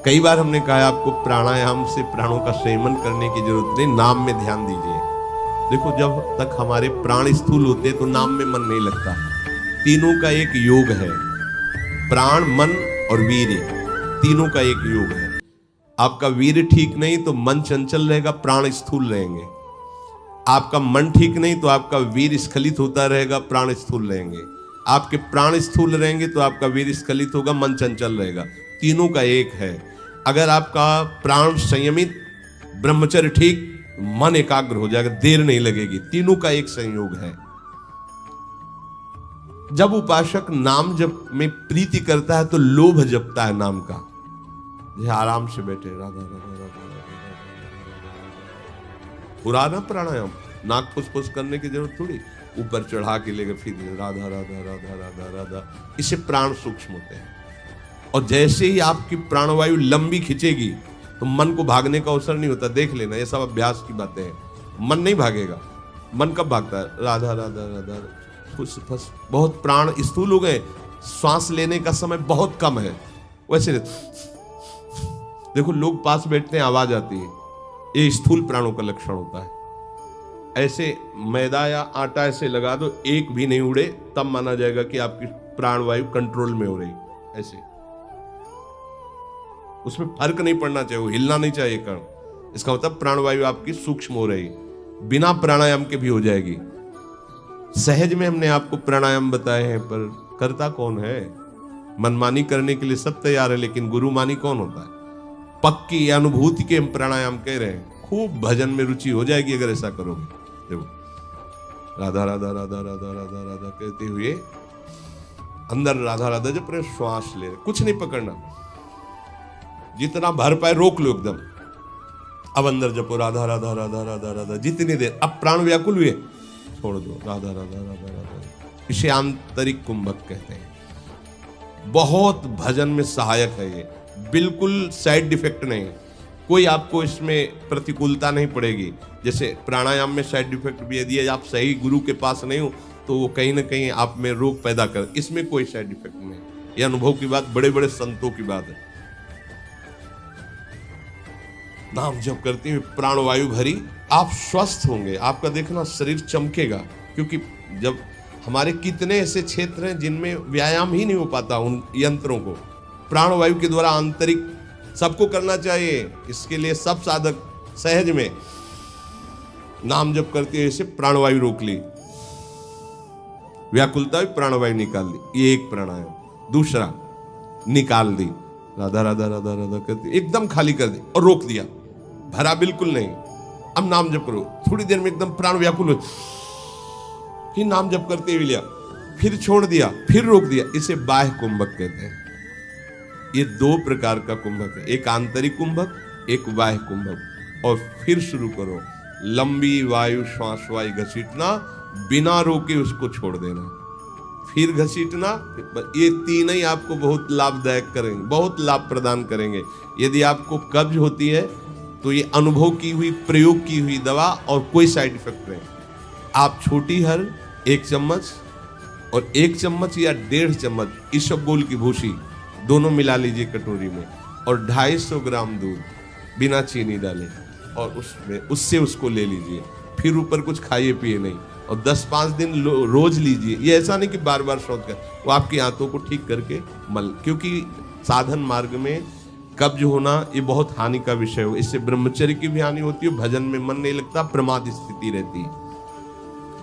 कई बार हमने कहा आपको प्राणायाम से प्राणों का संयमन करने की जरूरत नहीं, नाम में ध्यान दीजिए। देखो जब तक हमारे प्राण स्थूल होते तो नाम में मन नहीं लगता। तीनों का एक योग है, प्राण, मन और वीर्य, तीनों का एक योग है। आपका वीर्य ठीक नहीं तो मन चंचल रहेगा, प्राण स्थूल रहेंगे। आपका मन ठीक नहीं तो आपका वीर्य स्खलित होता रहेगा, प्राण स्थूल रहेंगे। आपके प्राण स्थूल रहेंगे तो आपका वीर्य स्खलित होगा, मन चंचल रहेगा। तीनों का एक है। अगर आपका प्राण संयमित, ब्रह्मचर्य ठीक, मन एकाग्र हो जाएगा, देर नहीं लगेगी। तीनों का एक संयोग है। जब उपासक नाम जप में प्रीति करता है तो लोभ जपता है नाम का। आराम से बैठे राधा राधा राधा पुराना प्राणायाम, नाक फुसफुस करने की जरूरत थोड़ी, ऊपर चढ़ा के लेकर फिर राधा राधा राधा राधा राधा। इससे प्राण सूक्ष्म होते हैं। और जैसे ही आपकी प्राणवायु लंबी खिंचेगी तो मन को भागने का अवसर नहीं होता। देख लेना, ये सब अभ्यास की बातें हैं। मन नहीं भागेगा। मन कब भागता है? राधा राधा राधा फुस फस। बहुत प्राण स्थूल हो गए, श्वास लेने का समय बहुत कम है। वैसे देखो लोग पास बैठते हैं, आवाज आती है, ये स्थूल प्राणों का लक्षण होता है। ऐसे मैदा या आटा ऐसे लगा दो, एक भी नहीं उड़े, तब माना जाएगा कि आपकी प्राणवायु कंट्रोल में हो रही। ऐसे उसमें फर्क नहीं पड़ना चाहिए, वो हिलना नहीं चाहिए कण। इसका मतलब प्राणवायु आपकी सूक्ष्म हो रही, बिना प्राणायाम के भी हो जाएगी। सहज में हमने आपको प्राणायाम बताए हैं, पर करता कौन है? मनमानी करने के लिए सब तैयार है, लेकिन गुरुमानी कौन होता है? पक्की अनुभूति के हम प्राणायाम कह रहे हैं। खूब भजन में रुचि हो जाएगी अगर ऐसा करोगे। देखो राधा राधा राधा राधा राधा राधा कहते हुए अंदर राधा राधा जब अपने श्वास ले रहे, कुछ नहीं पकड़ना, जितना भर पाए रोक लो एकदम। अब अंदर जपो राधा राधा राधा राधा राधा जितनी देर। अब प्राण व्याकुल हुए, छोड़ दो राधा राधा राधा राधा। इसे आंतरिक कुंभक कहते हैं। बहुत भजन में सहायक है ये, बिल्कुल साइड इफेक्ट नहीं, कोई आपको इसमें प्रतिकूलता नहीं पड़ेगी। जैसे प्राणायाम में साइड इफेक्ट भी, यदि आप सही गुरु के पास नहीं हो तो वो कहीं ना कहीं आप में रोग पैदा कर, इसमें कोई साइड इफेक्ट नहीं। ये अनुभव की बात, बड़े बड़े संतों की बात है। नाम जप करते हुए प्राणवायु भरी, आप स्वस्थ होंगे। आपका देखना शरीर चमकेगा, क्योंकि जब हमारे कितने ऐसे क्षेत्र हैं जिनमें व्यायाम ही नहीं हो पाता उन यंत्रों को, प्राणवायु के द्वारा आंतरिक सबको करना चाहिए। इसके लिए सब साधक सहज में नाम जप करते हुए ऐसे प्राणवायु रोक ली, व्याकुलता भी प्राणवायु निकाल दी। ये एक प्राणायाम। दूसरा निकाल दी, राधा राधा राधा राधा करती एकदम खाली कर दी और रोक दिया, भरा बिल्कुल नहीं। अब नाम जप करो, थोड़ी देर में एकदम प्राण व्याकुल हो, फिर नाम जप करते हुए लिया, फिर छोड़ दिया, फिर रोक दिया। इसे बाह्य कुंभक कहते हैं। ये दो प्रकार का कुंभक है, एक आंतरिक कुंभक, एक बाह्य कुंभक। और फिर शुरू करो, लंबी वायु श्वास वायु घसीटना, बिना रोके उसको छोड़ देना, फिर घसीटना। ये तीन ही आपको बहुत लाभदायक करेंगे, बहुत लाभ प्रदान करेंगे। यदि आपको कब्ज होती है तो ये अनुभव की हुई, प्रयोग की हुई दवा और कोई साइड इफेक्ट नहीं। आप छोटी हर 1 चम्मच और 1 चम्मच या 1.5 चम्मच इसबगोल की भूसी दोनों मिला लीजिए कटोरी में, और 250 ग्राम दूध बिना चीनी डाले, और उसमें उससे उसको ले लीजिए। फिर ऊपर कुछ खाइए पिए नहीं, और 10-5 दिन रोज लीजिए। ये ऐसा नहीं कि बार बार सोच कर, वो आपकी आंतों को ठीक करके मल, क्योंकि साधन मार्ग में कब्ज होना ये बहुत हानि का विषय हो। इससे ब्रह्मचर्य की भी हानि होती है, भजन में मन नहीं लगता, प्रमाद स्थिति रहती है।